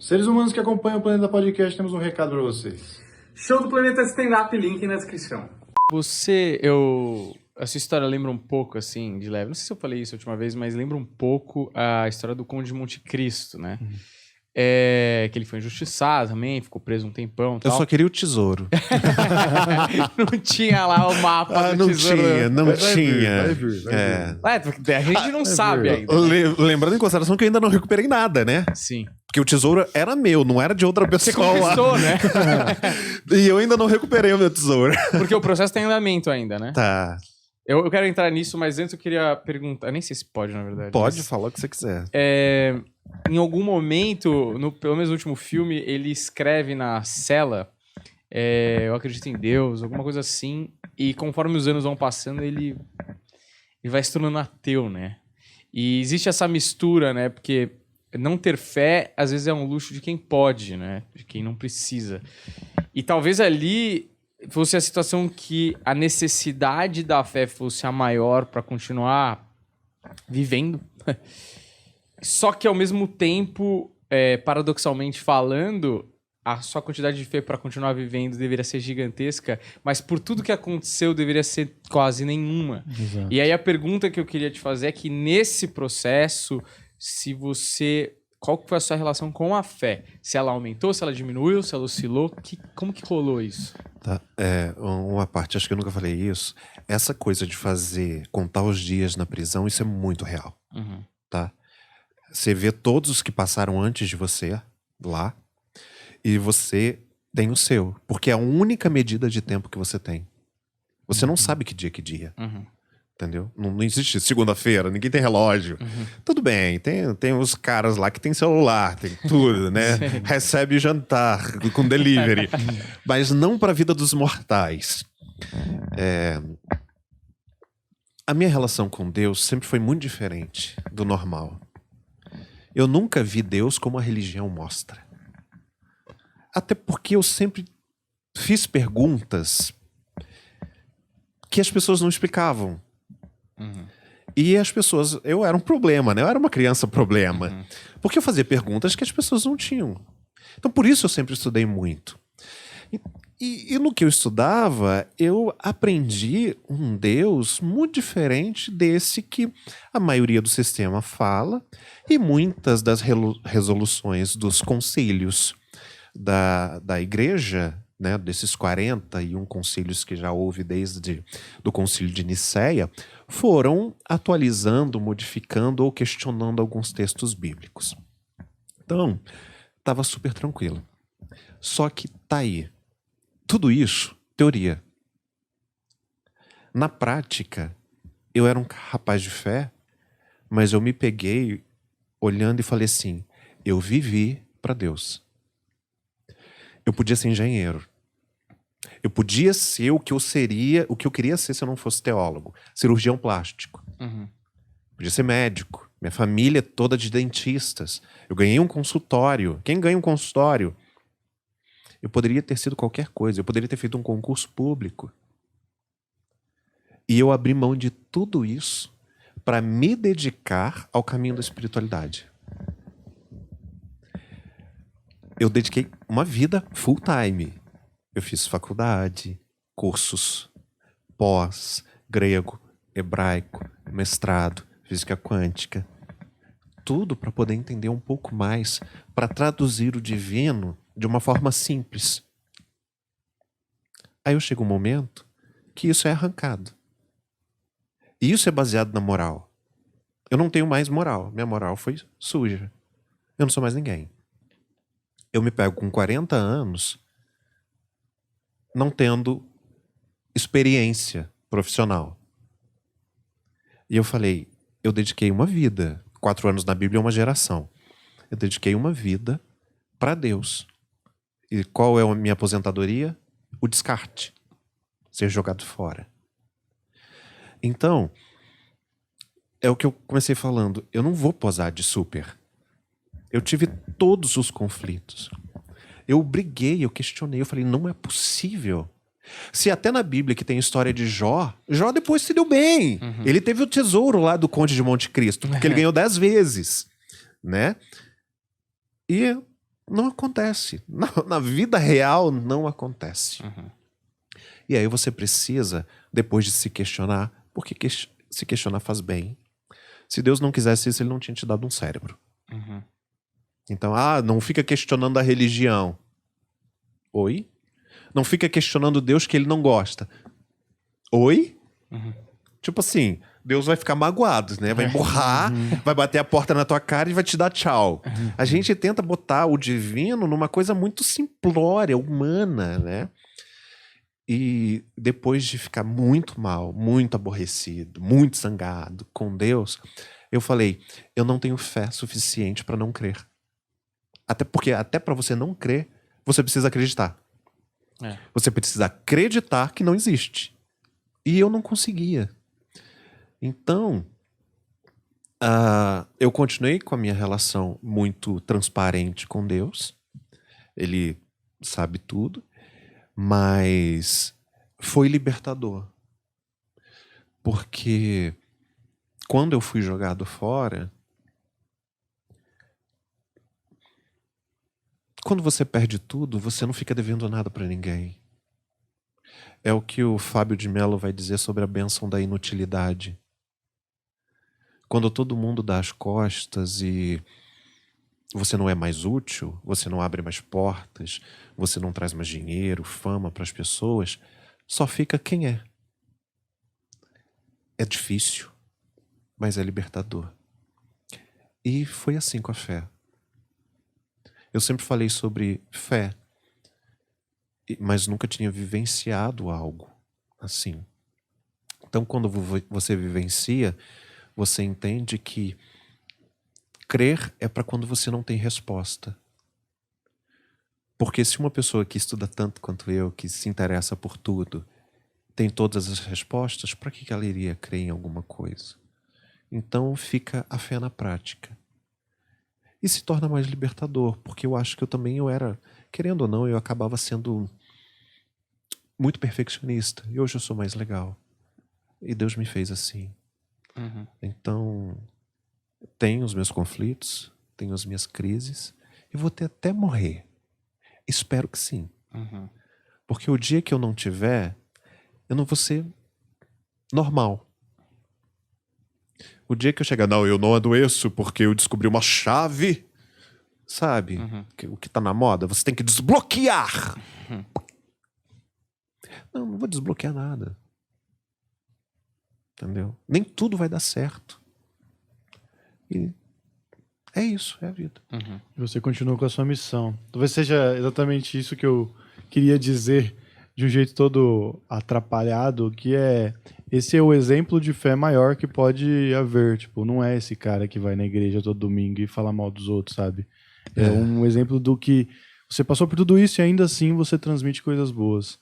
Seres humanos que acompanham o Planeta Podcast, temos um recado para vocês. Show do Planeta Stand-Up, link na descrição. Essa história lembra um pouco, assim, de leve. Não sei se eu falei isso a última vez, mas lembra um pouco a história do Conde de Monte Cristo, né? Que ele foi injustiçado também, ficou preso um tempão e tal. Eu só queria o tesouro. Não tinha lá o mapa do tesouro. Não Vai tinha. vir. A gente não sabe ainda. Lembrando em consideração que eu ainda não recuperei nada, né? Sim. Porque o tesouro era meu, não era de outra Você pessoa. conquistou, né? E eu ainda não recuperei o meu tesouro. Porque o processo tá em andamento ainda, né? Tá. Eu quero entrar nisso, mas antes eu queria perguntar. Nem sei se pode, na verdade. Pode mas, falar o que você quiser. em algum momento, pelo menos no último filme, ele escreve na cela, eu acredito em Deus, alguma coisa assim, e conforme os anos vão passando, ele vai se tornando ateu, né? E existe essa mistura, né? Porque não ter fé, às vezes, é um luxo de quem pode, né? De quem não precisa. E talvez ali fosse a situação que a necessidade da fé fosse a maior para continuar vivendo. Só que, ao mesmo tempo, paradoxalmente falando, a sua quantidade de fé para continuar vivendo deveria ser gigantesca, mas por tudo que aconteceu deveria ser quase nenhuma. Exato. E aí a pergunta que eu queria te fazer é que nesse processo, qual que foi a sua relação com a fé? Se ela aumentou, se ela diminuiu, se ela oscilou, como que rolou isso? Tá. Uma parte, acho que eu nunca falei isso. Essa coisa de contar os dias na prisão, isso é muito real. Uhum. Tá? Você vê todos os que passaram antes de você lá, e você tem o seu. Porque é a única medida de tempo que você tem. Você não sabe que dia. Uhum. Entendeu? Não existe segunda-feira, ninguém tem relógio. Tudo bem, tem os caras lá que tem celular, tem tudo, né? Recebe jantar com delivery. Mas não para a vida dos mortais. A minha relação com Deus sempre foi muito diferente do normal. Eu nunca vi Deus como a religião mostra. Até porque eu sempre fiz perguntas que as pessoas não explicavam. E as pessoas... Eu era um problema, né? Eu era uma criança problema. Porque eu fazia perguntas que as pessoas não tinham. Então, por isso eu sempre estudei muito. E no que eu estudava, eu aprendi um Deus muito diferente desse que a maioria do sistema fala e muitas das resoluções dos concílios da igreja, né, desses 41 concílios que já houve desde do concílio de Nicéia, foram atualizando, modificando ou questionando alguns textos bíblicos. Então, estava super tranquilo. Só que tá aí. Tudo isso, teoria. Na prática, eu era um rapaz de fé, mas eu me peguei olhando e falei assim, eu vivi para Deus. Eu podia ser engenheiro. Eu podia ser o que eu queria ser se eu não fosse teólogo. Cirurgião plástico. Podia ser médico. Minha família é toda de dentistas. Eu ganhei um consultório. Quem ganha um consultório? Eu poderia ter sido qualquer coisa. Eu poderia ter feito um concurso público. E eu abri mão de tudo isso para me dedicar ao caminho da espiritualidade. Eu dediquei uma vida full time. Eu fiz faculdade, cursos, pós, grego, hebraico, mestrado, física quântica. Tudo para poder entender um pouco mais, para traduzir o divino de uma forma simples. Aí eu chego um momento que isso é arrancado. E isso é baseado na moral. Eu não tenho mais moral. Minha moral foi suja. Eu não sou mais ninguém. Eu me pego com 40 anos não tendo experiência profissional. E eu falei, eu dediquei uma vida. 4 anos na Bíblia é uma geração. Eu dediquei uma vida para Deus. E qual é a minha aposentadoria? O descarte. Ser jogado fora. Então, é o que eu comecei falando. Eu não vou posar de super. Eu tive todos os conflitos. Eu briguei, eu questionei, eu falei, não é possível. Se até na Bíblia que tem história de Jó depois se deu bem. Ele teve o tesouro lá do Conde de Monte Cristo, porque ele ganhou 10 vezes, né? E Não acontece. Na vida real, não acontece. E aí você precisa, depois de se questionar, porque se questionar faz bem. Se Deus não quisesse isso, ele não tinha te dado um cérebro. Então, não fica questionando a religião. Oi? Não fica questionando Deus que ele não gosta. Oi? Tipo assim, Deus vai ficar magoado, né? Vai borrar, vai bater a porta na tua cara e vai te dar tchau. A gente tenta botar o divino numa coisa muito simplória, humana, né? E depois de ficar muito mal, muito aborrecido, muito zangado com Deus, eu falei, eu não tenho fé suficiente para não crer. Até porque, até para você não crer, você precisa acreditar. Você precisa acreditar que não existe. E eu não conseguia. Então, eu continuei com a minha relação muito transparente com Deus. Ele sabe tudo. Mas foi libertador. Porque quando eu fui jogado fora, quando você perde tudo, você não fica devendo nada para ninguém. É o que o Fábio de Mello vai dizer sobre a bênção da inutilidade. Quando todo mundo dá as costas e você não é mais útil, você não abre mais portas, você não traz mais dinheiro, fama para as pessoas, só fica quem é. É difícil, mas é libertador. E foi assim com a fé. Eu sempre falei sobre fé, mas nunca tinha vivenciado algo assim. Então, quando você vivencia, você entende que crer é para quando você não tem resposta. Porque se uma pessoa que estuda tanto quanto eu, que se interessa por tudo, tem todas as respostas, para que ela iria crer em alguma coisa? Então fica a fé na prática. E se torna mais libertador, porque eu acho que eu era, querendo ou não, eu acabava sendo muito perfeccionista. E hoje eu sou mais legal. E Deus me fez assim. Então, tenho os meus conflitos, tenho as minhas crises, e vou ter até morrer. Espero que sim. Porque o dia que eu não tiver, eu não vou ser normal. O dia que eu chegar, não, eu não adoeço porque eu descobri uma chave, sabe? O que tá na moda, você tem que desbloquear. Não vou desbloquear nada. Entendeu? Nem tudo vai dar certo. E é isso, é a vida. E você continua com a sua missão. Talvez seja exatamente isso que eu queria dizer de um jeito todo atrapalhado, que esse é o exemplo de fé maior que pode haver. Tipo, não é esse cara que vai na igreja todo domingo e fala mal dos outros, sabe? É um exemplo do que você passou por tudo isso e ainda assim você transmite coisas boas.